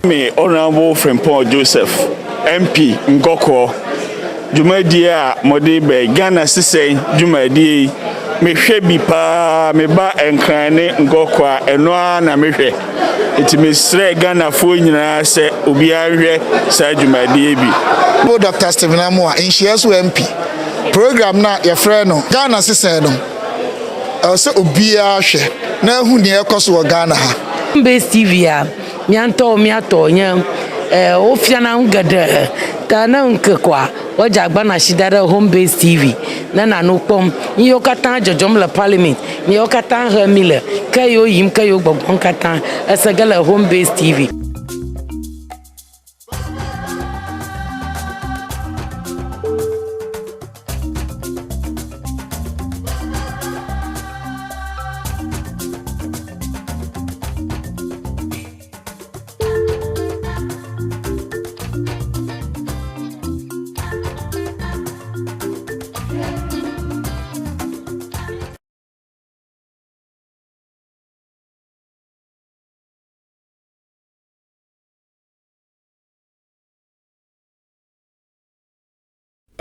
Me Honorable Frimpong Joseph MP Ngoko Jumadia Modibe Ghana SESAN Jumadi me hwe pa me ba enkrane Ngoko eno na me hwe enti me sre Ghana fo nyina se obi ahwe sa Jumadi bi Dr. Stephen Amoa NCSO MP program na ye frɛ no Ghana SESAN no se obi ahwe na hu ne ekoso Ghana ha HOMEBASETV ya miato nya ofiana ngada ta na nkekwa wajagba na shidara HOMEBASETV na no pom yo katan jojom la parliament ni yo katan hamile kayo yim kayo gbogbon katan asagala HOMEBASETV.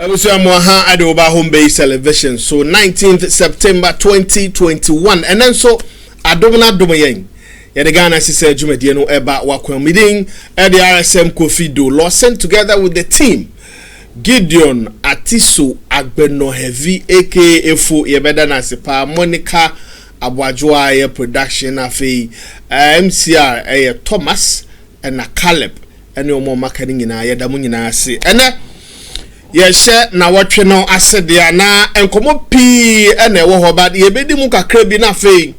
Abusuamoha Adoba home-based television. So 19th September 2021. And then so Adomna Domayen. The Ghana SESAN Jumadi no eba wakwa meeting at the RSM Kofi Do Law sent together with the team. Gideon Atiso Agbeno Heavy aka Efo Yebeda Nasipa Monica Abwajwa production afi MCR Thomas and Caleb and no more marketing in Ayadamu nyina ase. And yes, na watwe no asede na enkomo pi ene wo ho ba de bedi mu kakra bi na fe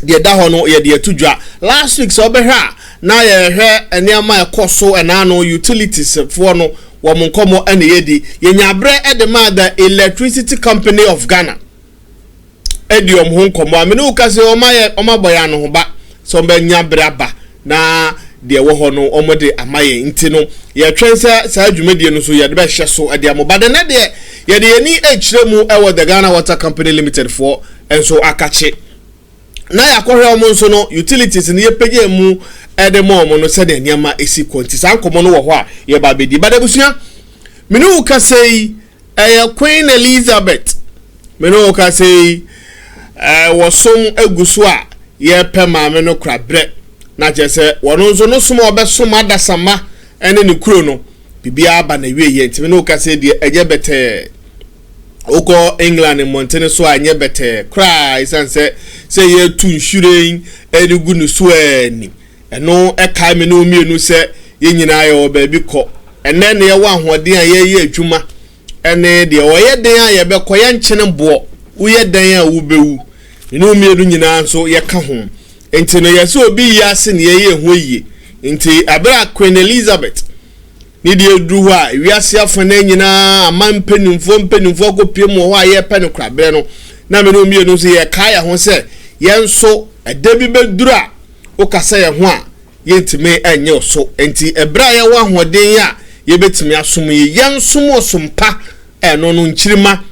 de da ho no ye de atudwa last week so behwa na ye hwe eniama ekoso ena no utilities for no wo monkomo ene ye di ye nyabre ede ma the Electricity Company of Ghana ediom ho nkomo amene ukase o ma ye o maboya no ho ba so be nyabre aba na de wo ho no omode amaye nti no ye twense sa adwumadie no so ye de be hye so ade amobade na de ye de ni echiremu ewo the Ghana Water Company Limited for enso akache na yakohwe omo nso no utilities ni ye pege mu ede mo no se de niama esi konti san komo no wo ho a ye ba bedi badabusua menu ukasei Queen Elizabeth menu ukasei wosom aguso a ye pema me no krabre na jese wono nso no somo obesoma dasama ene ne kuro no bibia aba na wie ye ntime no kase de eje bete oko England montene so anye bete cry sanse say ye tu nshuren ene gu no so ani eno e kai me no mienu se ye nyina ye ba bi ko ene ne ye wa hoden a ye adwuma ene de o ye den a ye be ko ye nchene bo wo ye den a wo bewu eno mienu nyina nso ye ka ho enti no yeso obi yase ne ye hoye enti abra Queen Elizabeth ni de eduru a wiase afana nyina amampenimfo kopiem ho a ye pe no krabe no na me no mienu so ye kaya ho se ye nso edabi beduru a o kasa ye ho a ye ntime enye so enti ebra ye wa hoden a ye betimi asom ye nsom osompa eno no nchirima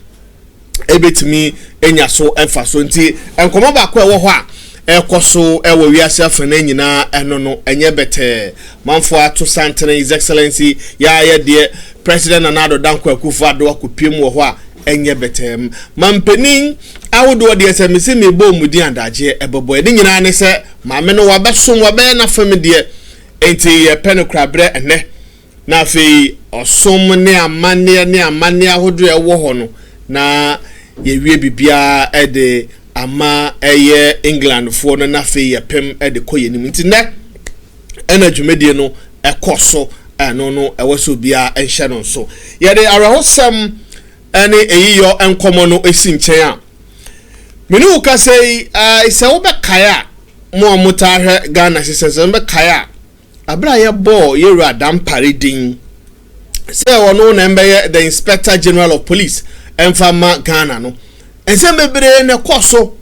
ebetimi enya so enfa so enti enkomo ba ko ewo ho a ekoso ewo wiase afana nyina eno no enye bete manfo ato santene his excellency ya de president Nana Danko Akufo-Addo akopiem wo ho a enye bete mampenin awodo de esemisi me bo mudi andaje ebobo edi nyina ne se maame no wabeso wabe na fam de enti ye penokrabre ene na afei osom ne amane ahodo ewo ho no na ye wie bibia ede ama eye England fo no na fe ye pem e de koyenim nti ne ena dwumedie no ekoso eno no ewoso bia enhye no so ye de arahosam ene eyiyo enkomo no esi nchen a menu ka sei ise wo be kaya mo mutahwe Ghana SESAN be kaya abra ye bo ye radam paredin se wono na mbe the Inspector General of Police enfama Ghana no ense mebre ne koso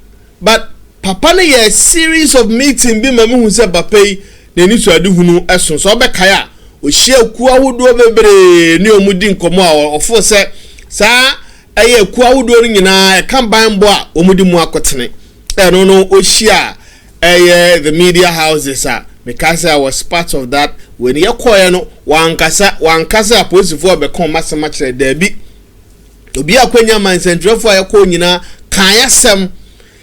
but papa ne ye series of meeting bi ma hu se papa yi ne ni so adehunu eson so be kaya o hia ku awodo bebre ne omudi nkomo a ofo se sa eye ku awodo nyina e kan banbo a omudi mu akotene eno no o hia the media houses a because I was part of that when you call no one kasa police for be come mass match there be obi akwanya man central for ya call nyina kan yasem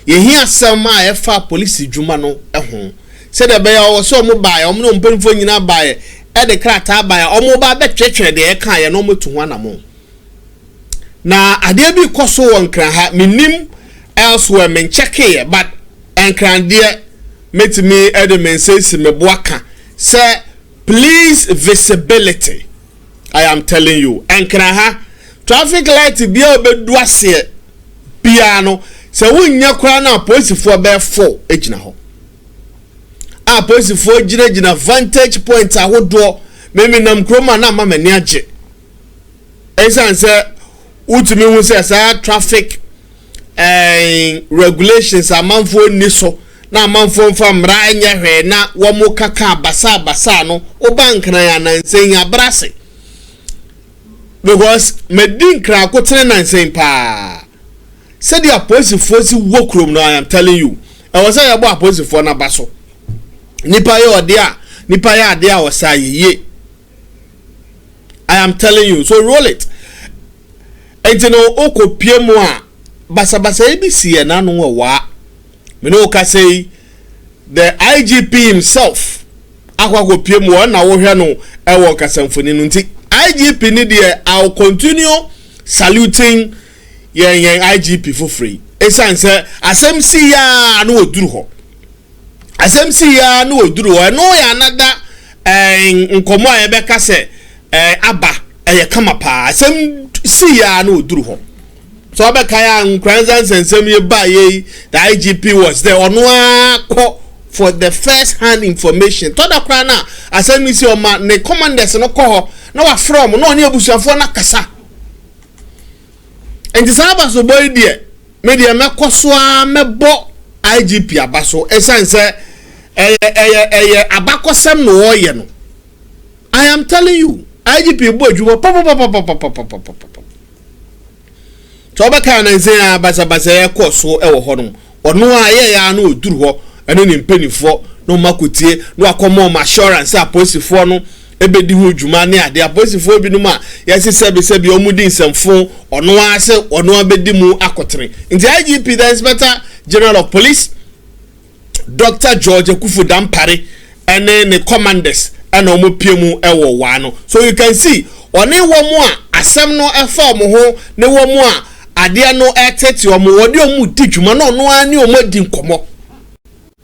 ye hia sem a ye fa police dwuma no ho said the bear or so mobile or no mpenfo nyina buy e de krata buy or mobile be twetwe de e kan ye no motu ho anamo na ade bi koso won kran ha minim elsewhere men check here but enkran de met me edmen says me boaka say please visibility I am telling you enkran ha traffic light bi obedu ase piano say wunya kwa na police for be 4 ejina ho a police for gina vantage point ahodo meme nam kroma na mama ni age esan say utumi hu say traffic regulations amanfo ni so na amanfo mfa mra anya hwe na wo mo kaka basa no obank na ya nansen ya brase because medin kra kotere nansen pa said the police force work room now I am telling you I was say about police for na baso nipa ye odia nipa ya ade a wasa ye I am telling you so roll it enti no okopie mu a basa ebisi na no wa me no ka say the IGP himself akwa mu na wo hwe no ewo kasamfoni no nti IGP ni there I'll continue saluting yen IGP for free esan say asem si ya no oduru ho asem si ya no oduru ho no ya nada nkomo a be ka say aba eye kama pa asem si ya no oduru ho so abekaya nkranzan sensem ye ba ye the IGP was there ono akọ for the first hand information to da kra na asem ni si o ma ne commanders no kọ ho na wa from no ne abusuafo na kasa enti saba so boy die media mekoso a mebo IGP abaso esanse eye abakosem no wo ye no I am telling you IGP bo adwuma pop so baka na nse ya basa ya koso ewo ho no ono a ye ya na oduru ho ene ni mpanifo no makotie no akomo assurance a posifo no ebedi ho dwuma ne ade aposifo bi no ma yesi sebi omudi nsemfo ono ase ono abedi mu akotere nti IGP the Inspector General of Police Dr. George Kufu Dampare ene ne commanders ene omo piemu ewo wa no so you can see one wo mu a asem no efa mo ho ne wo mu a ade no etete omo wode omu di dwuma no no ani omo di nkomo.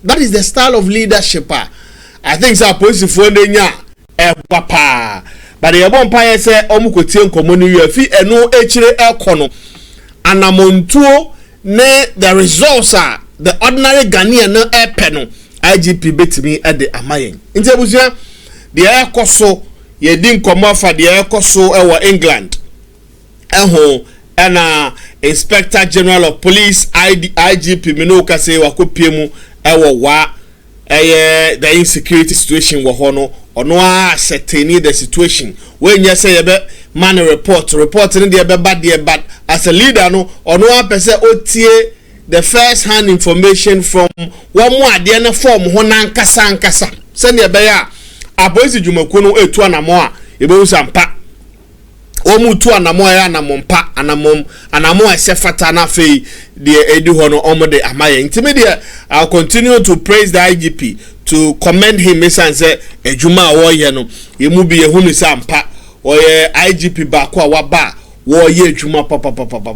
That is the style of leadership. I think so aposifo nenya papa but the empire say omukotie nkomo no yafi eno echire ekono anamontuo ne the results are the ordinary Ghanaian no epeno IGP betimi at the amayen nti abusia the ekoso ye di nkomo afa the ekoso ewo England eho na Inspector General of Police IGP Minoka say wakopiemu ewo wa the insecurity situation wo hono ono a setting the situation when you say be man report in the be bad there but as a leader no ono a pese otie the first hand information from one mo ade na form ho nankasa send the be ya abozi dwumaku no etu anamo a ebe usampa omu tu anamo ya anamompa anamo esefata na fei the edu hono omode amaye intimate. I'll continue to praise the IGP to commend him and say ejuma wo no yemu bi ehunu sampa oye IGP ba kwa waba wo ye ejuma papa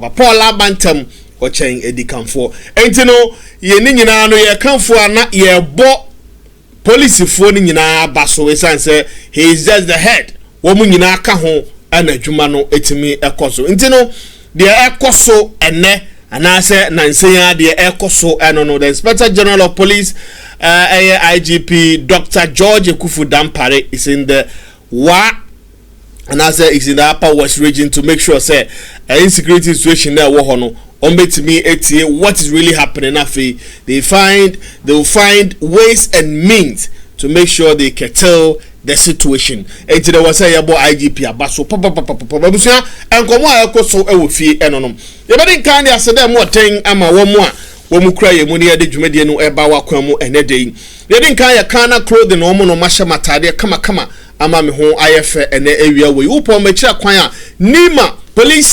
Paul Abantam o chen edikanfo entino ye ni nyina no ye kanfo ana ye bo police fo ni nyina baso we say he is just the head wo mu nyina ka ho ana ejuma no etimi ekoso entino de ekoso ene anase nanseya de ekoso eno no the Inspector General of Police IGP Dr. George Kufu Dampare is in the and I say is in the Upper West region to make sure say insecurity situation there wo hono ombetimi etie what is really happening afi they will find ways and means to make sure they curtail the situation. Enti there was say yabo IGP abaso papa babusia enkomo akoso ewofie enonom ye bedi kan dia se dem woten ama wo mu a wo mu kra ye mu ne de dwumade no eba wa kwan mu enede they didn't kaya kana clothing omo no masha matade kama ama me ho ayefe ene ewia we upo me kira kwan a Nima Police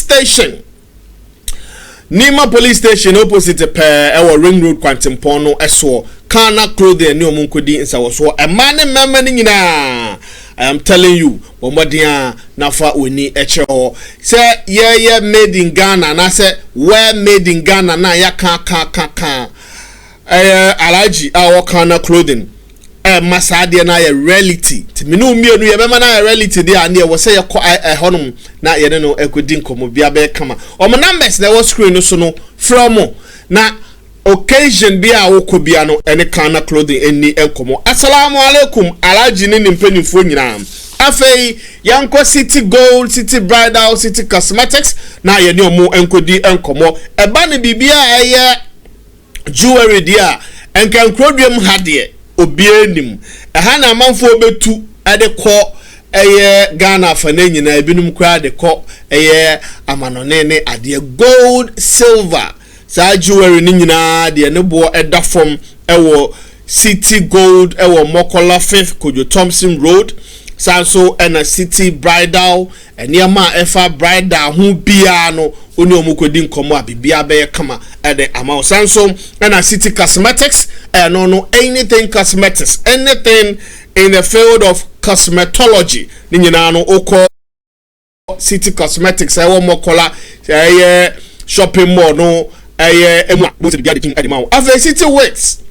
Station opposite ewo Ring Road Kwantimpon no eso kana clothing ni omo nkodi nsa wo so e ma ne mema ni nyina I am telling you, Bombadia Nafa Uni Echo. Say, yeah, made in Ghana, and I say, where made in Ghana, na ya ka. Alaji, our kind clothing. Masadi and I a reality. Timinu me, you remember na a reality there, and there was say a honum, na ya no equidinko, Mobiabe Kama. Or my numbers, there was screen so no from na. Occasion be a wokobiano any kind of clothing any enkomo. Assalamu alaikum alaji ni mpenifo nyina. Afei yanko City Gold, City Bridal, City Cosmetics na ye ni omo enkodi enkomo. Eba ne bibia eye jewelry dia enkan krodwem hade obienim. Eha na amanfo obetu ade kɔ eye Ghana fa na nyina ebinum kra de kɔ eye amanonene ade gold, silver. Sa jewelry ni nyina de ne bo eda from ewo City Gold ewo Mokola 5th Kojo Thompson Road sanso ena City Bridal eniama efa bridal hu bia no oni omukodi nkomo abibia be kama ede ama sanso ena City Cosmetics no anything cosmetics, anything in the field of cosmetology ni nyina no oko City Cosmetics ewo Mokola shopping mall no emu both the king animal after City Weights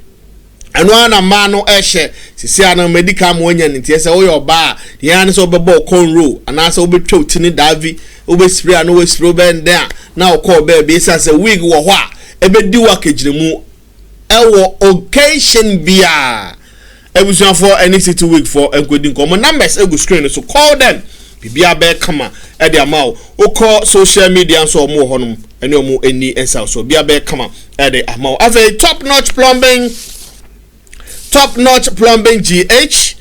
and one a man no eshe sisi ana medical mo nya ntie se wo yo ba yan so bebo conro and asa obe twotini davi obe spray and obe spray ben there na o call be say wig wo ho a ebe di wa kejiremu ewo occasion bia ebusuan for any city wig for enkodi nkomo numbers egu screen so call them bibia be kama e de amao o call social media so omo honum ene omo eni ensa so bibia be kama e de amao ave top notch plumbing GH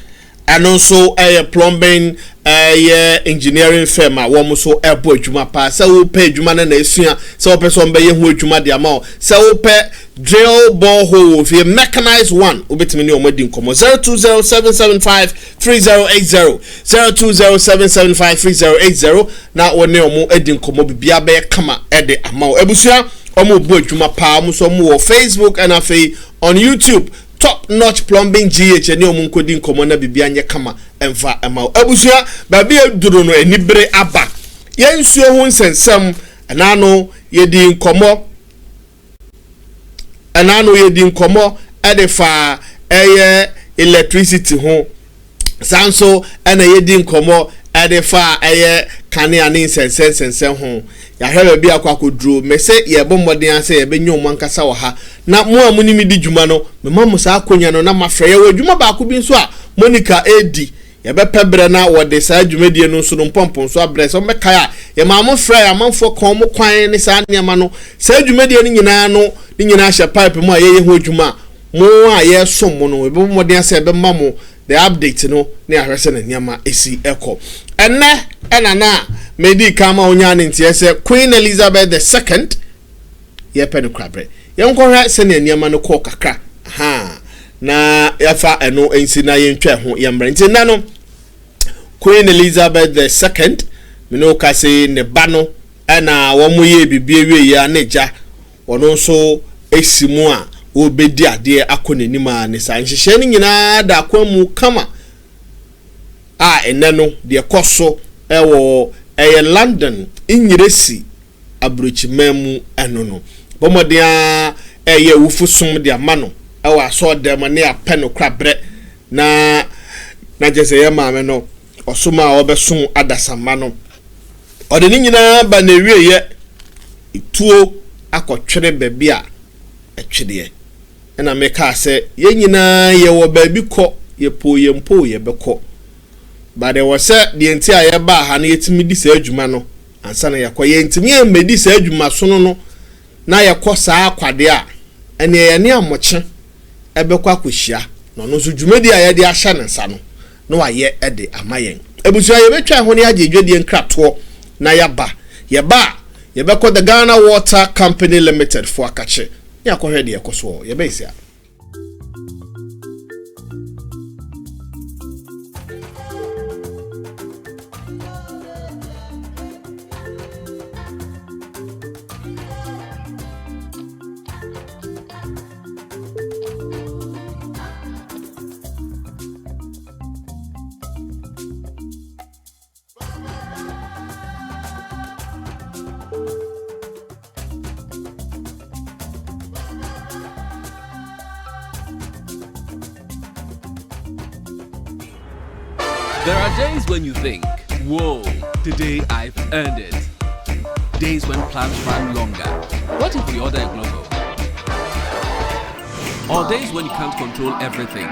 and also plumbing engineering firm a wo so ebo adwuma pa se wo pay adwuma na esua se wo person be ye hu adwuma de amao se wo pay drill borehole if you mechanized one obetimi ni omadi nkomo 0207753080 0207753080 na wone omo edi nkomo bibia be kama ede amao ebusua omo bo adwuma pa omo so mo Facebook and afei on YouTube top notch plumbing GH eni omo nkodi nkomo na bibia nye kama emfa amao ebusua babi eduro no enibere aba yensuo hu nsensem anano yedi nkomo anano yedi nkomo edefa electricity ho sanso ena yedi nkomo edefa kanea ni sensen ho ya hwebe bia kwakoduro mese ye bommoden ase ye benyom ankasa wo ha na mo amuni mi di djuma no me mamu sa akonya no na mafre ye wadjuma ba ko bi nso a Monica edi ye be pebre na wo de sa djumedie no nso no pompon so abre so meka ya ye mamu frɛ ya manfo kon mo kwan ne sa niama no sa djumedie no nyina no ni nyina hye pipe mo a ye ho djuma mo a ye som mo no be bommoden ase be mamu the update no ne ahwese na niama esi eko enne na medi kama onyane ntiese Queen Elizabeth II ye penu krabre ye nkohwe se ne niama no ko kakra ha na yafa eno ensi na ye ntwa ho ye mbre nti na no Queen Elizabeth II mino kase ne ba no na wo mo ye bibie wie ya neja wono so esimu a obedi ade akonanima ne sa nhihye ni nyina da kwamu kama eneno de koso ewo London inyiresi abrochimemu enono bomodia wufusum de amano ewo aso dem ne apeno krabre na jese ye maame no osuma obesum adasama no ode ni nyina ba na wie ye tuo akotwere baby a etwede na meka se ye nyina ye wo baby ko ye po ye mpo ye beko but there was the entire ba ha na yetimi di sa adwuma no ansa na yakoye ntimi emedi sa adwuma so no na yakosa akwade a ene ye ne amoche ebekwa akohia no no so dwumadi a ye de ahya ne nsa no no waye ede amayen ebusua ye betwa ho ne agedwedie nkrato na yaba ye bekọ the Ghana Water Company Limited for akache yakohwe de yakoso ye beisia There are days when you think, whoa, today I've earned it. Days when plans run longer. What if we order a Glovo? Or days when you can't control everything.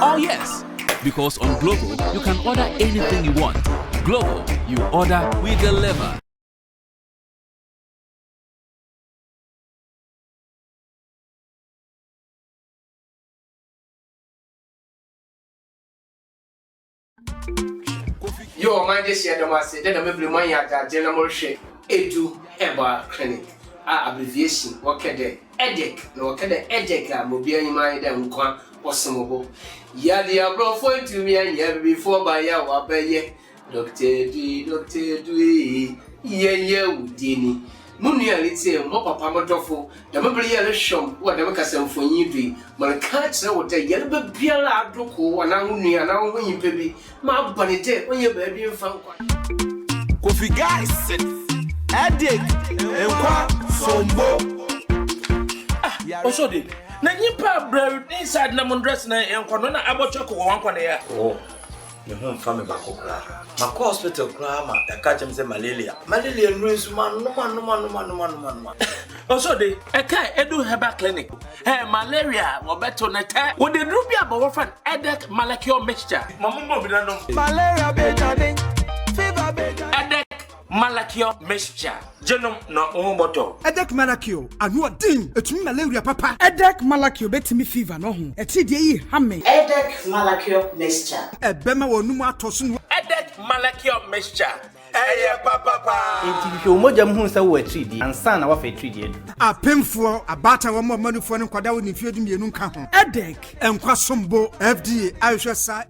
Oh yes, because on Glovo, you can order anything you want. Glovo, you order, we deliver. Yo, mind this year, I say, then I'm able to mind that general shape, Edu Eba Clinic. Abbreviation, what can they? EDEC, no, can the EDEC, mobile in mind and one possible. Ya, the abroad for to me and ya before by ya, Wabaye, Doctor D, ye, Dini. Munia, let's say, Mopa Pamatofo, the mobile yellow shop, what the Macassan for you, my cats know what a yellow biella doko, and I only and now when you baby, my bunny when your baby found Coffee guys, EDEC, and what sombo. Also, the Nanipa bread inside Namon dress and Corona Abochoko one corner. Oh, the home family back. My hospital grammar, a catch him say malaria. Malaria ruins man, no man. Also, the Eka Edu Heba Clinic. Hey, malaria, or better than that. Would the Rubia Bawafan EDEC Malakio mixture? Mamma, Malaria better fever better. EDEC Malakio mixture. Genome no omoto. EDEC Malakio, and what ding, it's me malaria papa. EDEC Malakio bet me fever no home. A TDE hamme. EDEC Malakio mixture. A bema or numa tosun. EDEC Malakio mixture. Hey, papa. If you mojam who say we 3D and son our 3D. A pimfo, a batter one more money for an quadra in feeding you nunca. EDEC and Quasombo, FDA, I shall say.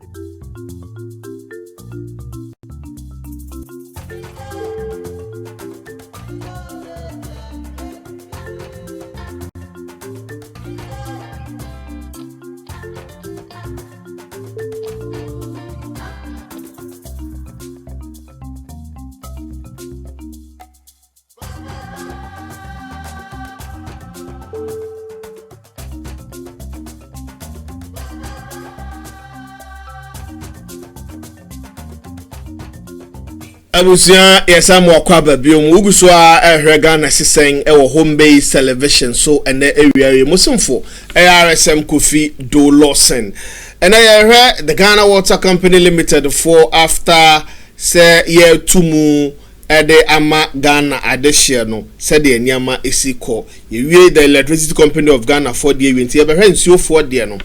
Abusia yesam wakwaba biom uguso a ehwega na sesen ewo home base television so ene ewia musumfo ARSM Kofi Do Lawson ene yehwe the Ghana Water Company Limited for after say year tumu ede ama Ghana adehye no said the nyama esiko yewie the Electricity Company of Ghana for the event ye behwe nsuo for de no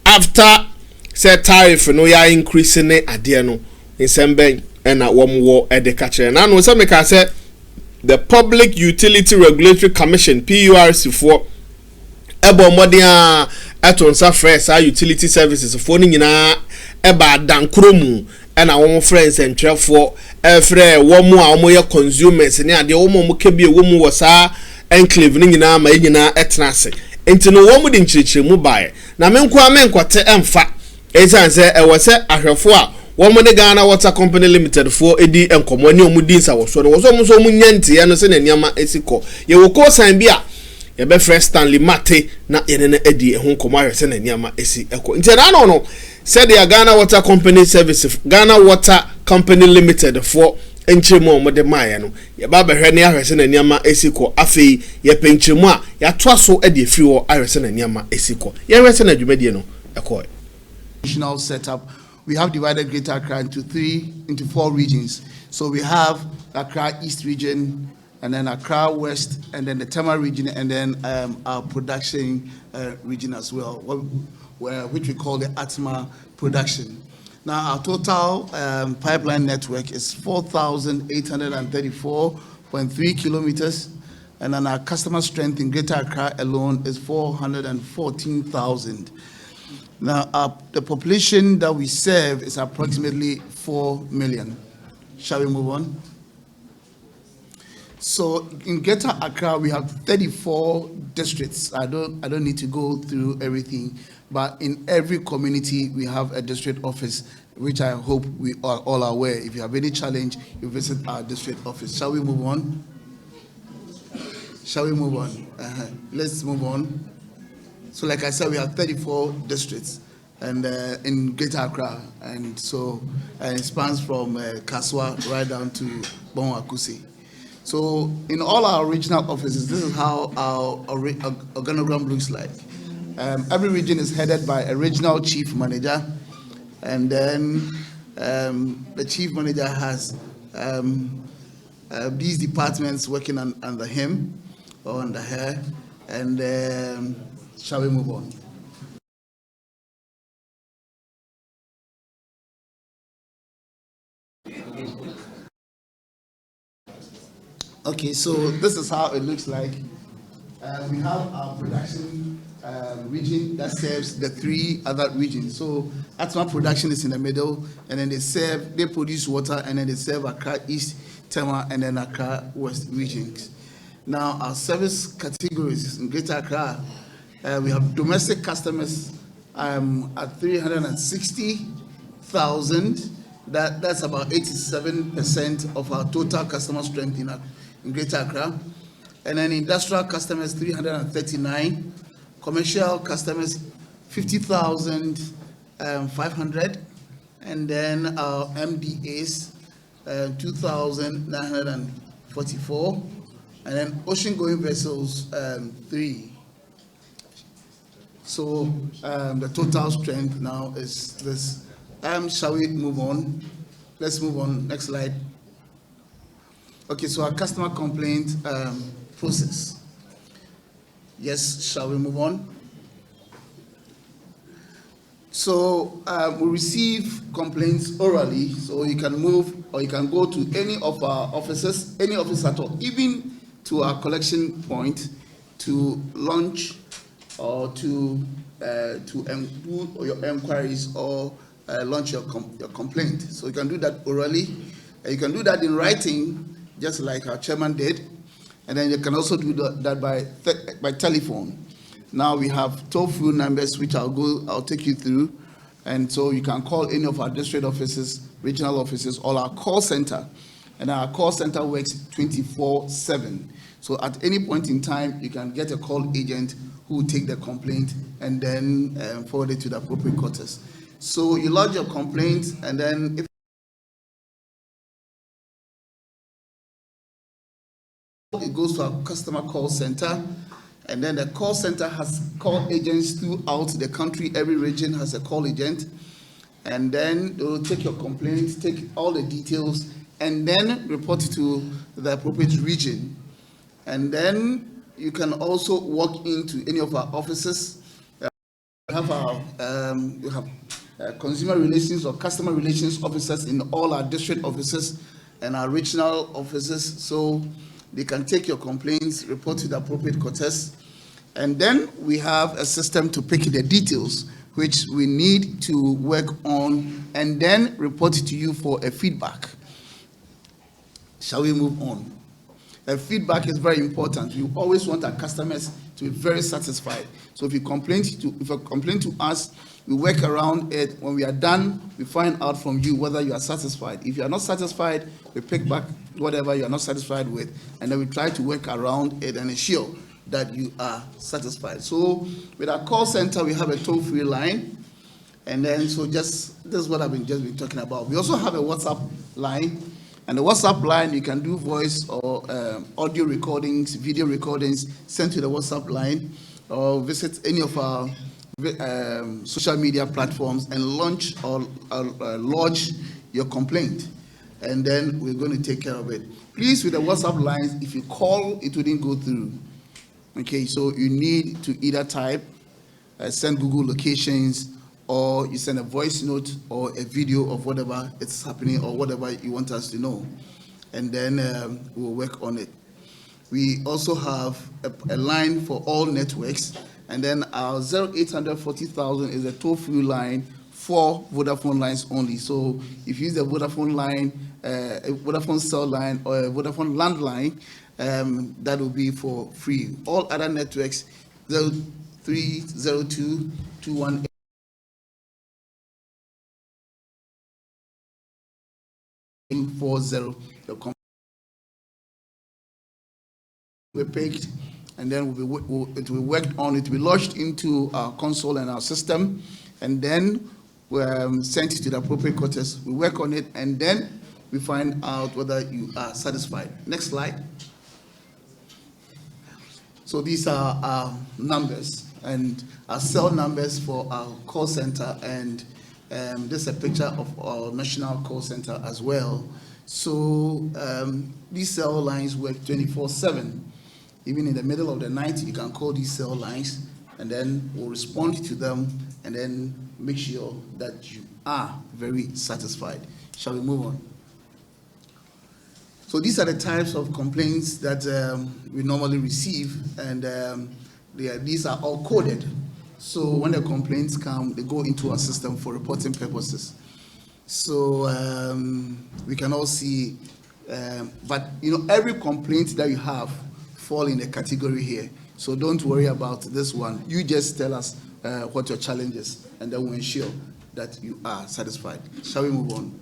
after say tariff no ya increase ne ade no nsemben and at one war at the catcher. And I know some can say the Public Utility Regulatory Commission PURC for Ebo Modia Atonsa Fresh utility services for Nina Eba Dankromu and our friends and travel for every one more consumers and the woman can be a woman was enclave Nina Mayina etnase. Into no woman in church mobile. Na menkwa menkwate emfa. Ezan say e was ahwefo Woman Ghana Water Company Limited for Edi and Commoni Mudinsa was so almost Munyanti and Sen and Yama Esiko. You will call Sambia. You be fresh Stanley Mate, not in Eddie and Hong Komar Sen and Yama Esi Echo. No, said the Ghana Water Company Services, Ghana Water Company Limited for Enchimo Modemaiano. Ya Baba Henia Harrison and Yama Esiko, Afi, ya Penchima, ya Twaso Eddie Fuel, Harrison and Yama Esiko. Ya Harrison and Jumediano, a coy. National setup. We have divided Greater Accra into four regions. So we have Accra East region, and then Accra West, and then the Tema region, and then our production region as well, which we call the Atma production. Now our total pipeline network is 4,834.3 kilometers, and then our customer strength in Greater Accra alone is 414,000. Now, the population that we serve is approximately 4 million. Shall we move on? So, in Greater Accra, we have 34 districts. I don't need to go through everything, but in every community, we have a district office, which I hope we are all aware. If you have any challenge, you visit our district office. Shall we move on? Shall we move on? Let's move on. So like I said, we have 34 districts. and in Greater Accra, and so it spans from Kaswa right down to Bonwakusi. So in all our regional offices, this is how our organogram looks like. Every region is headed by a regional chief manager, and then the chief manager has these departments working under him or under her, and shall we move on? Okay, so this is how it looks like. We have our production region that serves the 3 other regions. So Atma production is in the middle, and then they produce water, and then they serve Accra East, Tema, and then Accra West regions. Now our service categories in Greater Accra, we have domestic customers at 360,000. That's about 87% of our total customer strength in Greater Accra. And then industrial customers 339, commercial customers 50,500, and then our MDAs 2,944, and then ocean going vessels 3. So the total strength now is this. Shall we move on? Let's move on. Next slide. Okay, so our customer complaint process. Yes, shall we move on? So we receive complaints orally, so you can move or you can go to any of our offices, any office at all, even to our collection point to launch or to do your inquiries or launch your complaint. So you can do that orally. You can do that in writing, just like our chairman did, and then you can also do that by telephone. Now we have toll-free numbers, which I'll take you through, and so you can call any of our district offices, regional offices, or our call center, and our call center works 24/7. So at any point in time, you can get a call agent who will take the complaint and then forward it to the appropriate quarters. So you lodge your complaint, and then if it goes to our customer call center, and then the call center has call agents throughout the country. Every region has a call agent, and then they will take your complaint, take all the details, and then report it to the appropriate region. And then you can also walk into any of our offices. We have consumer relations or customer relations officers in all our district offices and our regional offices, so they can take your complaints, report to the appropriate quarters, and then we have a system to pick the details which we need to work on and then report it to you for a feedback. Shall we move on? Feedback is very important. We always want our customers to be very satisfied. So if you complain to us, we work around it. When we are done, we find out from you whether you are satisfied. If you are not satisfied, we pick back whatever you are not satisfied with, and then we try to work around it and ensure that you are satisfied. So with our call center, we have a toll-free line, and then so this is what I've just been talking about. We also have a WhatsApp line. And the WhatsApp line, you can do voice or audio recordings, video recordings, sent to the WhatsApp line, or visit any of our social media platforms and launch or lodge your complaint. And then we're going to take care of it. Please, with the WhatsApp lines, if you call, it wouldn't go through. Okay, so you need to either type, send Google locations, or you send a voice note or a video of whatever is happening or whatever you want us to know, and then we'll work on it. We also have a line for all networks, and then our 0800 40,000 is a toll-free line for Vodafone lines only. So if you use the Vodafone line, a Vodafone cell line, or a Vodafone landline, that will be for free. All other networks, 0302 218. We picked, and then it will be worked on. It will be lodged into our console and our system, and then we send it to the appropriate quarters. We work on it, and then we find out whether you are satisfied. Next slide. So these are our numbers and our cell numbers for our call center, and this is a picture of our national call center as well. So these cell lines work 24/7. Even in the middle of the night, you can call these cell lines, and then we'll respond to them, and then make sure that you are very satisfied. Shall we move on? So these are the types of complaints that we normally receive, and these are all coded. So when the complaints come, they go into our system for reporting purposes. So we can all see, but every complaint that you have fall in a category here. So don't worry about this one. You just tell us what your challenge is, and then we'll ensure that you are satisfied. Shall we move on?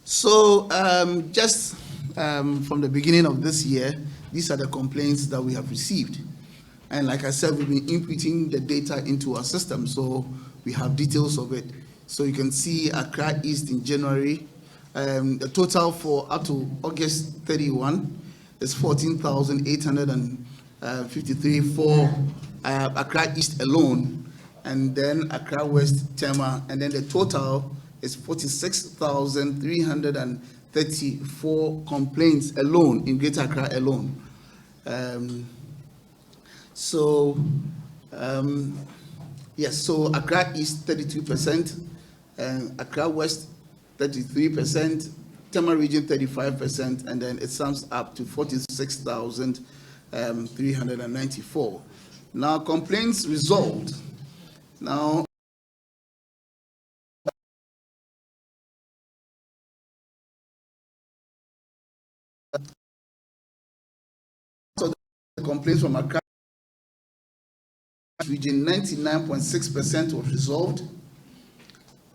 So just from the beginning of this year, these are the complaints that we have received. And like I said, we've been inputting the data into our system, so we have details of it. So you can see Accra East in January, the total for up to August 31 is 14,853 for Accra East alone, and then Accra West, Tema, and then the total is 46,334 complaints alone in Greater Accra alone. Yes, so Accra East 32%, Accra West 33%, Tema region 35%, and then it sums up to 46,394. Now complaints resolved. Now so the complaints from Accra region, 99.6% was resolved,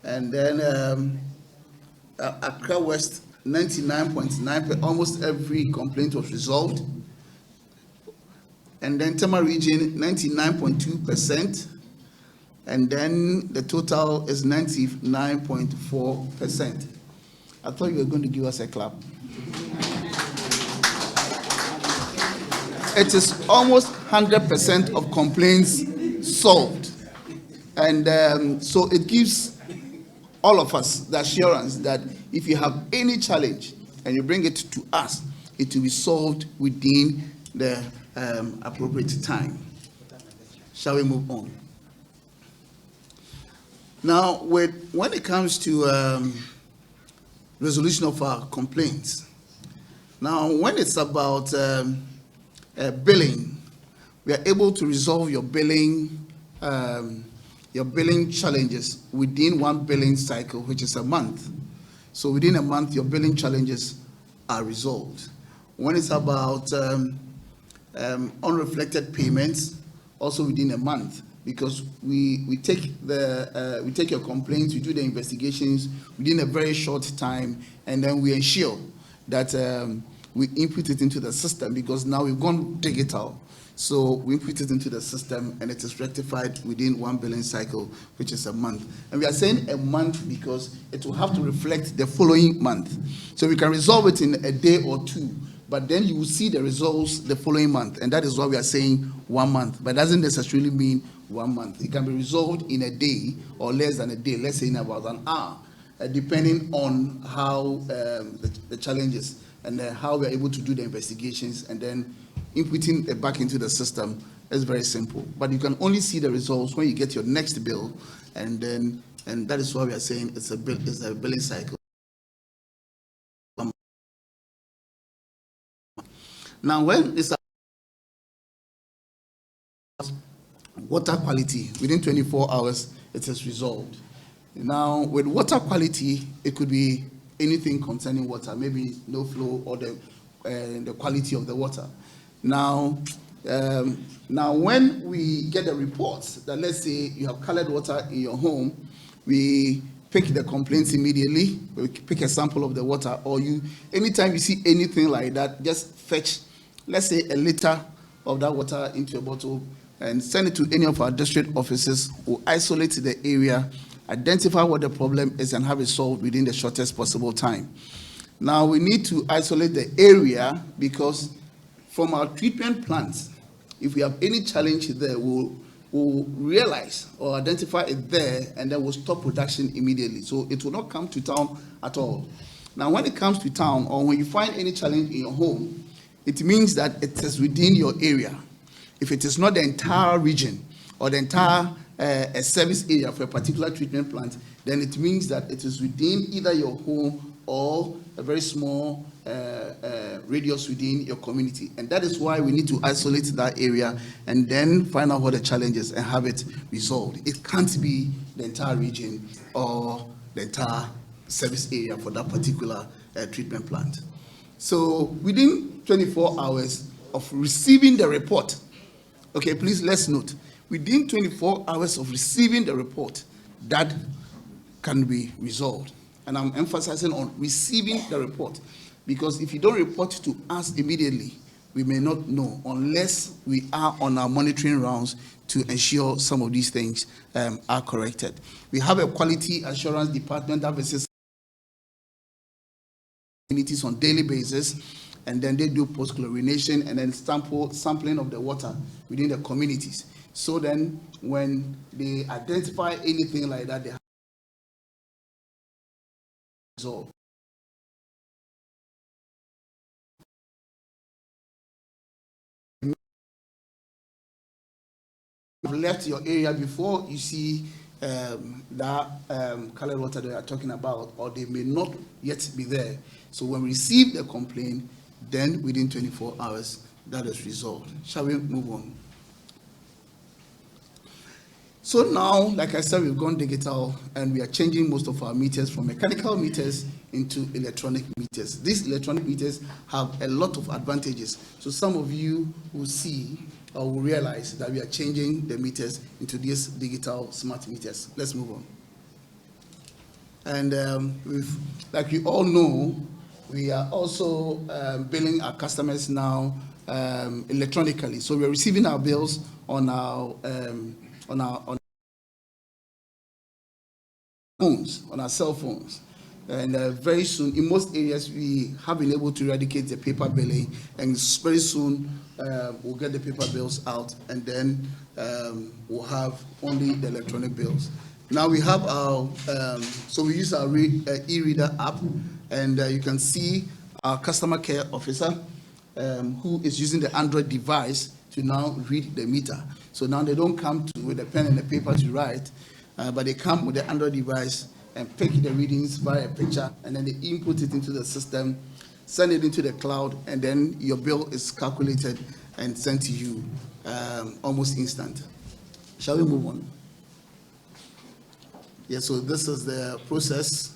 and then Accra West 99.9%, almost every complaint was resolved, and then Tema region 99.2%, and then the total is 99.4%. I thought you were going to give us a clap. It is almost 100% of complaints solved, and so it gives all of us the assurance that if you have any challenge and you bring it to us, it will be solved within the appropriate time. Shall we move on? Now, when it comes to resolution of our complaints, now when it's about billing, we are able to resolve your billing challenges within one billing cycle, which is a month. So within a month, your billing challenges are resolved. When it's about unreflected payments, also within a month, because we take your complaints, we do the investigations within a very short time, and then we ensure that we input it into the system, because now we've gone digital. So we input it into the system, and it is rectified within one billing cycle, which is a month. And we are saying a month because it will have to reflect the following month. So we can resolve it in a day or two, but then you will see the results the following month, and that is why we are saying 1 month. But it doesn't necessarily mean 1 month. It can be resolved in a day or less than a day, let's say in about an hour, depending on how the challenges and how we are able to do the investigations, and then inputting it back into the system is very simple. But you can only see the results when you get your next bill, and that is why we are saying it's a billing cycle. Now, when it's water quality, within 24 hours, it is resolved. Now, with water quality, it could be anything concerning water, maybe no flow or the quality of the water. Now, when we get the reports that, let's say you have colored water in your home, we pick the complaints immediately. We pick a sample of the water, or anytime you see anything like that, just fetch let's say, a liter of that water into a bottle and send it to any of our district offices. We'll isolate the area, identify what the problem is, and have it solved within the shortest possible time. Now, we need to isolate the area because from our treatment plants, if we have any challenge there, we'll realize or identify it there, and then we'll stop production immediately. So it will not come to town at all. Now, when it comes to town, or when you find any challenge in your home, it means that it is within your area. If it is not the entire region or the entire a service area for a particular treatment plant, then it means that it is within either your home or a very small radius within your community. And that is why we need to isolate that area and then find out what the challenge is and have it resolved. It can't be the entire region or the entire service area for that particular treatment plant. So within 24 hours of receiving the report, okay, please let's note, within 24 hours of receiving the report, that can be resolved. And I'm emphasizing on receiving the report, because if you don't report to us immediately, we may not know unless we are on our monitoring rounds to ensure some of these things are corrected. We have a quality assurance department that visits communities on daily basis, and then they do post-chlorination and then sampling of the water within the communities. So then when they identify anything like that, they have to resolve. You've left your area before you see that colored water they are talking about, or they may not yet be there. So when we receive the complaint, then within 24 hours, that is resolved. Shall we move on? So now, like I said, we've gone digital and we are changing most of our meters from mechanical meters into electronic meters. These electronic meters have a lot of advantages. So some of you will see or will realize that we are changing the meters into these digital smart meters. Let's move on. And like you all know, we are also billing our customers now electronically. So we're receiving our bills on our phones, on our cell phones. And very soon, in most areas, we have been able to eradicate the paper billing, and very soon we'll get the paper bills out, and then we'll have only the electronic bills. Now we have our, so we use our e-reader app, and you can see our customer care officer who is using the Android device to now read the meter. So now they don't come with a pen and a paper to write, but they come with the Android device and pick the readings via a picture, and then they input it into the system, send it into the cloud, and then your bill is calculated and sent to you almost instant. Shall we move on? Yeah, so this is the process.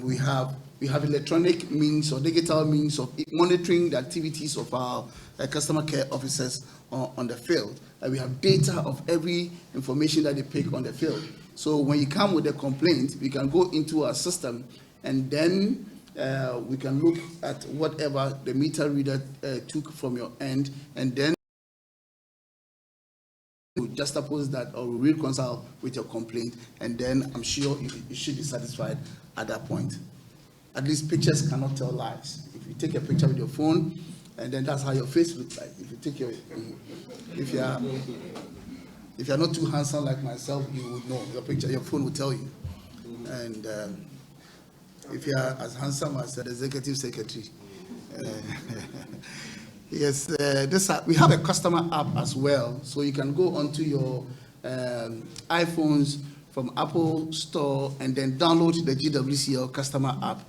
We have electronic means or digital means of monitoring the activities of our customer care officers on the field. We have data of every information that they pick on the field. So when you come with a complaint, we can go into our system, and then we can look at whatever the meter reader took from your end, and then juxtapose that or reconcile with your complaint, and then I'm sure you should be satisfied at that point. At least pictures cannot tell lies. If you take a picture with your phone, and then that's how your face looks like. If you take if you're not too handsome like myself, you would know. Your phone will tell you. And if you're as handsome as the executive secretary, yes, we have a customer app as well. So you can go onto your iPhones from Apple Store and then download the GWCL customer app.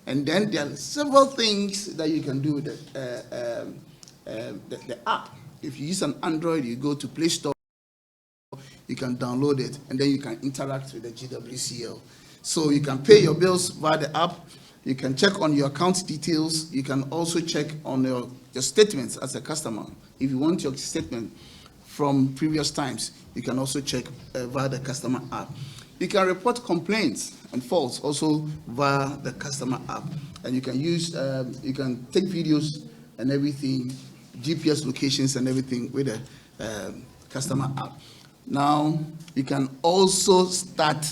And then there are several things that you can do with the app. If you use an Android, you go to Play Store, you can download it, and then you can interact with the GWCL. So you can pay your bills via the app. You can check on your account details. You can also check on your statements as a customer. If you want your statement from previous times, you can also check via the customer app. You can report complaints and faults also via the customer app. And you can use, you can take videos and everything, GPS locations and everything with the customer app. Now, you can also start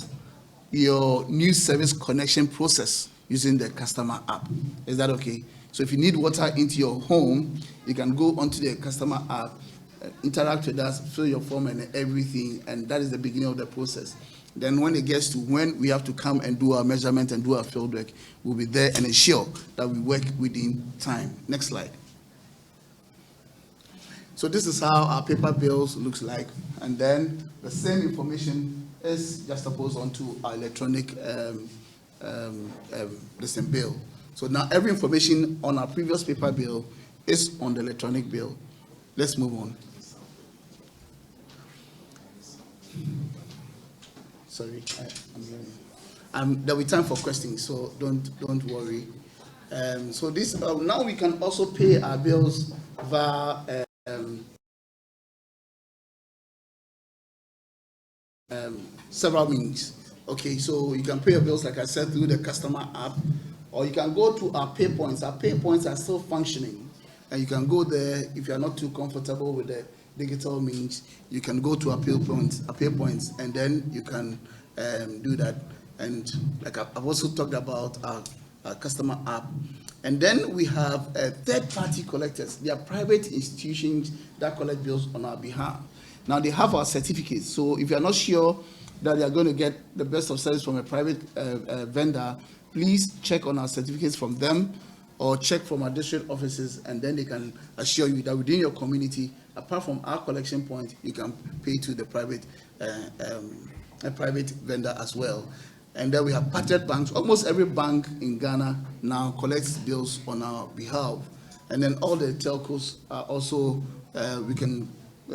your new service connection process using the customer app. Is that okay? So if you need water into your home, you can go onto the customer app, interact with us, fill your form and everything, and that is the beginning of the process. Then when it gets to when we have to come and do our measurement and do our field work, we'll be there and ensure that we work within time. Next slide. So this is how our paper bills looks like, and then the same information is juxtaposed onto our electronic listen bill. So now every information on our previous paper bill is on the electronic bill. Let's move on. Sorry, there'll be time for questions, so don't worry. So this now we can also pay our bills via several means. Okay, so you can pay your bills, like I said, through the customer app, or you can go to our pay points. Our pay points are still functioning, and you can go there. If you are not too comfortable with the digital means, you can go to our pay points, and then you can do that. And like I've also talked about our customer app. And then we have third-party collectors. They are private institutions that collect bills on our behalf. Now they have our certificates. So if you are not sure that they are going to get the best of service from a private vendor, please check on our certificates from them, or check from our district offices, and then they can assure you that within your community, apart from our collection point, you can pay to the private vendor as well. And then we have partnered banks. Almost every bank in Ghana now collects bills on our behalf. And then all the telcos are also, we can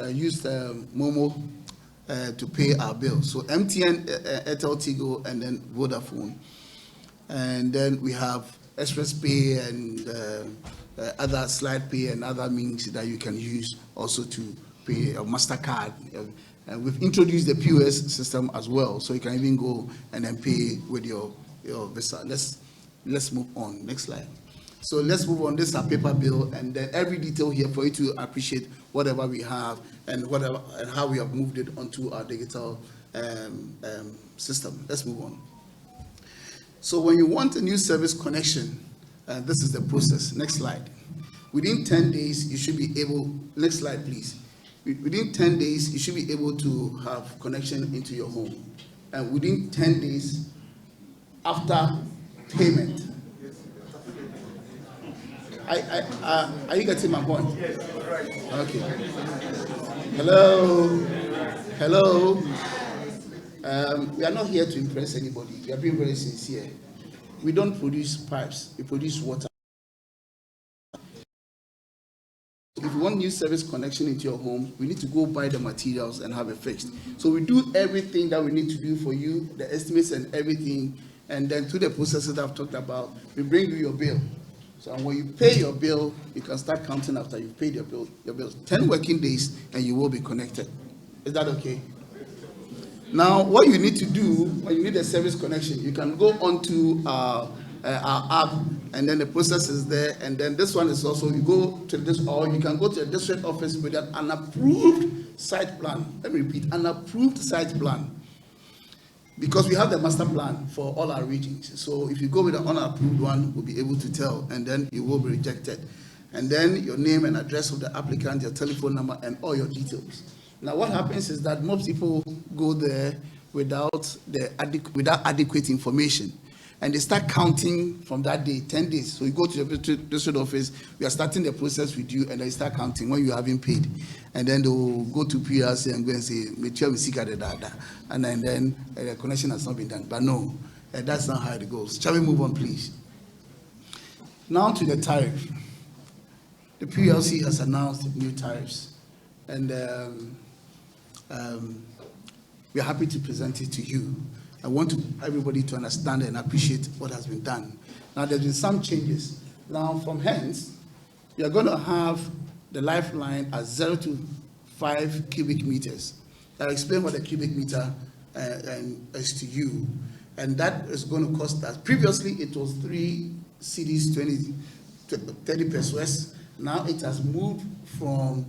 use Momo to pay our bills. So MTN, Airtel, Tigo, and then Vodafone. And then we have Express Pay and other Slide Pay and other means that you can use also to pay a MasterCard. And we've introduced the POS system as well, so you can even go and then pay with your Visa. Let's move on. Next slide. So let's move on. This is our paper bill, and then every detail here for you to appreciate whatever we have and whatever and how we have moved it onto our digital system. Let's move on. So when you want a new service connection, this is the process. Next slide. Within 10 days, you should be able. Next slide, please. Within 10 days, you should be able to have connection into your home. And within 10 days after payment. Are you getting my point? Yes, right. Okay. Hello. Hello. We are not here to impress anybody. We are being very sincere. We don't produce pipes. We produce water. If you want new service connection into your home, we need to go buy the materials and have it fixed. So we do everything that we need to do for you, the estimates and everything, and then through the processes that I've talked about, we bring you your bill. So when you pay your bill, you can start counting after you've paid your bills. 10 working days, and you will be connected. Is that okay? Now, what you need to do when you need a service connection, you can go onto our app, and then the process is there. And then this one is also, you go to this, or you can go to a district office with an approved site plan. Let me repeat, an approved site plan. Because we have the master plan for all our regions. So if you go with an unapproved one, we'll be able to tell, and then it will be rejected. And then your name and address of the applicant, your telephone number, and all your details. Now what happens is that most people go there without adequate information. And they start counting from that day, 10 days. So you go to the district office, we are starting the process with you, and they start counting when you haven't paid. And then they'll go to PRC and go and say, and then the connection has not been done. But no, that's not how it goes. Shall we move on, please? Now to the tariff. The PLC has announced new tariffs, and we are happy to present it to you. I want everybody to understand and appreciate what has been done. Now, there's been some changes. Now, from hence, you're going to have the lifeline at 0 to 5 cubic meters. I'll explain what a cubic meter is to you. And that is going to cost us. Previously, it was 3 cedis, 30 pesos, Now it has moved from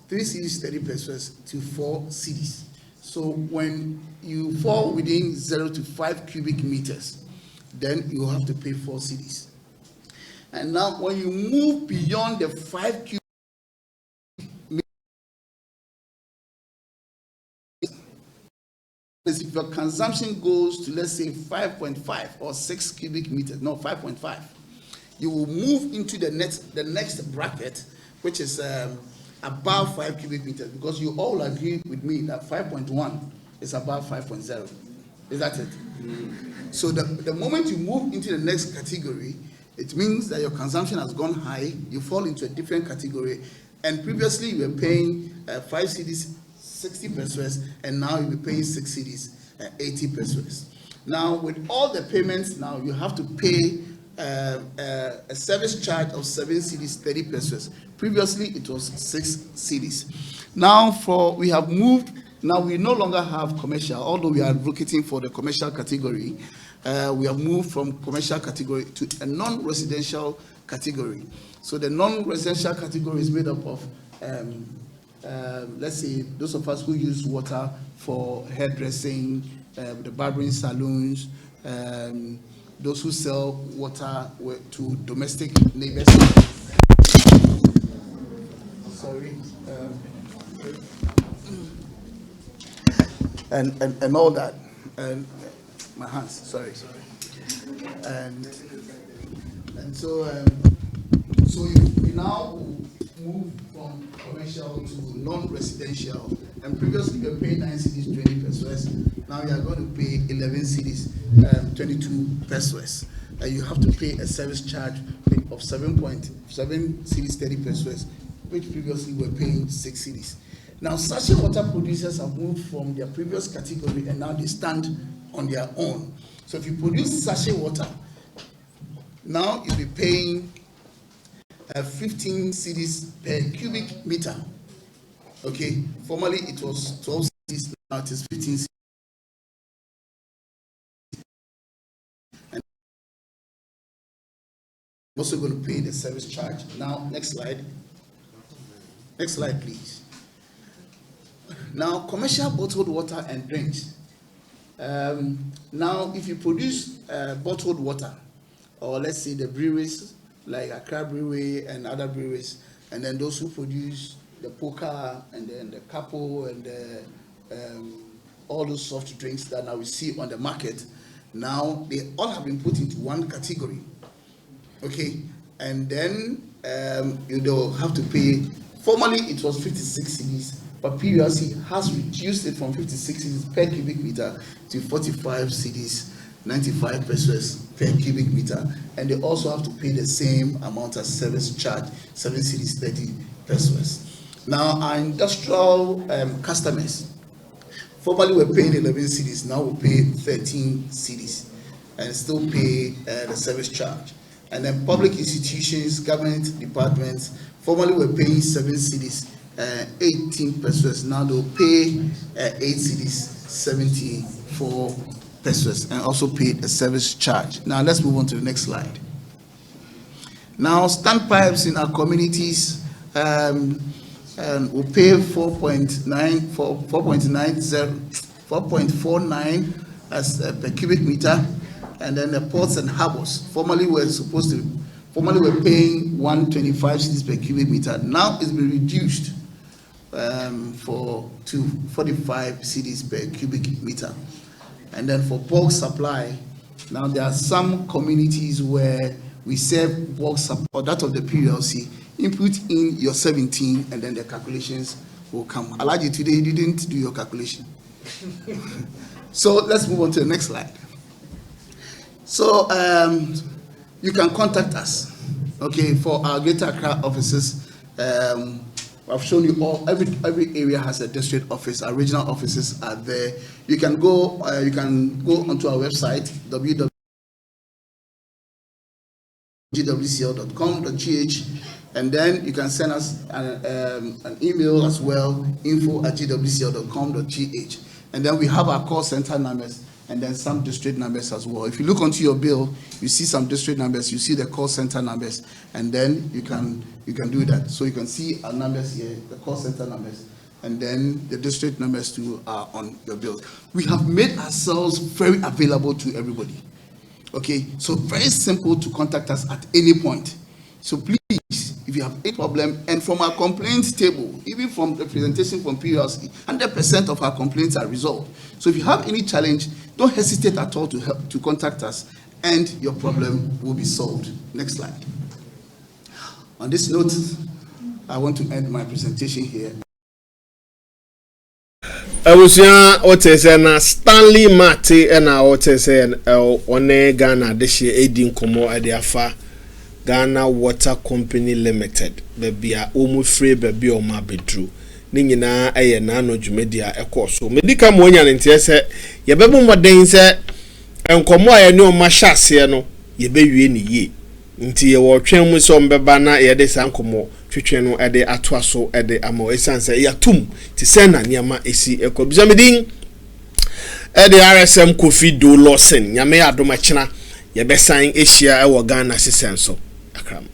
3 cedis 30 pesos to 4 cedis. So when you fall within 0 to 5 cubic meters, then you have to pay 4 cedis. And now when you move beyond the 5 cubic meters, if your consumption goes to, let's say, 5.5 or 6 cubic meters, no, 5.5, you will move into the next bracket, which is above 5 cubic meters, because you all agree with me that 5.1 is above 5.0. Is that it? Mm-hmm. So the moment you move into the next category, it means that your consumption has gone high, you fall into a different category, and previously you were paying 5 cedis 60 pesos, and now you'll be paying 6 cedis 80 pesos. Now with all the payments, now you have to pay a service charge of 7 cedis 30 pesos. Previously it was 6 cedis. Now we have moved. Now we no longer have commercial, although we are advocating for the commercial category. We have moved from commercial category to a non-residential category. So the non-residential category is made up of, let's say, those of us who use water for hairdressing, the barbering salons, those who sell water to domestic neighbors. Sorry. And all that. And my hands, sorry. And so you now move from commercial to non-residential, and previously you were paying 9 cedis 20 pesos. Now you are going to pay 11 cedis 22 pesos. You have to pay a service charge of 7.7 cedis 30 pesos, which previously were paying 6 cedis. Now sachet water producers have moved from their previous category, and now they stand on their own. So if you produce sachet water, now you'll be paying 15 cedis per cubic meter. Okay, formerly it was 12 cedis, now it is 15 cedis. And you're also going to pay the service charge. Now, next slide. Next slide, please. Now, commercial bottled water and drinks. Now, if you produce bottled water, or let's say the breweries like Accra Brewery and other breweries, and then those who produce the Poker and then the Capo and all those soft drinks that now we see on the market, now they all have been put into one category. Okay, and then you'll have to pay. Formerly it was 56 cedis, but PURC has reduced it from 56 cedis per cubic meter to 45 cedis 95 pesos per cubic meter, and they also have to pay the same amount as service charge, 7 cedis 30 pesos. Now our industrial customers, formerly were paying 11 cedis, now will pay 13 cedis and still pay the service charge. And then public institutions, government departments, formerly were paying 7 cedis 18 pesos, now they'll pay 8 cedis 74 pesos and also pay a service charge. Now let's move on to the next slide. Now standpipes in our communities will pay 4.49 as per cubic meter, and then the ports and harbors formerly were paying 125 cedis per cubic meter. Now it's been reduced to 45 cedis per cubic meter. And then for bulk supply, now there are some communities where we serve bulk supply, or that of the PLC, input in your 17 and then the calculations will come. Alaji, today you didn't do your calculation. So let's move on to the next slide. So you can contact us, okay, for our Greater Accra offices. I've shown you all, every area has a district office. Our regional offices are there. You can go onto our website, www.gwcl.com.gh, and then you can send us an email as well, info@gwcl.com.gh. And then we have our call center numbers, and then some district numbers as well. If you look onto your bill, you see some district numbers, you see the call center numbers, and then you can do that. So you can see our numbers here, the call center numbers, and then the district numbers too are on your bills. We have made ourselves very available to everybody. Okay, so very simple to contact us at any point. So please, if you have a problem, and from our complaints table, even from the presentation from PRC, 100% of our complaints are resolved. So if you have any challenge, don't hesitate at all to contact us, and your problem will be solved. Next slide. On this note, I want to end my presentation here. Awusia otese na Stanley Mate na otese one Ghana deshi edi nkomo ade afa Ghana Water Company Limited bebia omu free bebia o ma bedru ni nyina eye na no dwumedia ekoso medical mo nya nte se ye bebu moden se nkomo aye ne o ma hyase no ye bewie ni ye nti ye wo twen mu so mbeba na ye de sankomo twetwe no ede atoaso ede amo esanse ya tum ti sena niama esi ekọ bizamedin ede RSM Kofi do Lawson nyame adoma kina ye besan ehia e wo Ghana SESAN so akram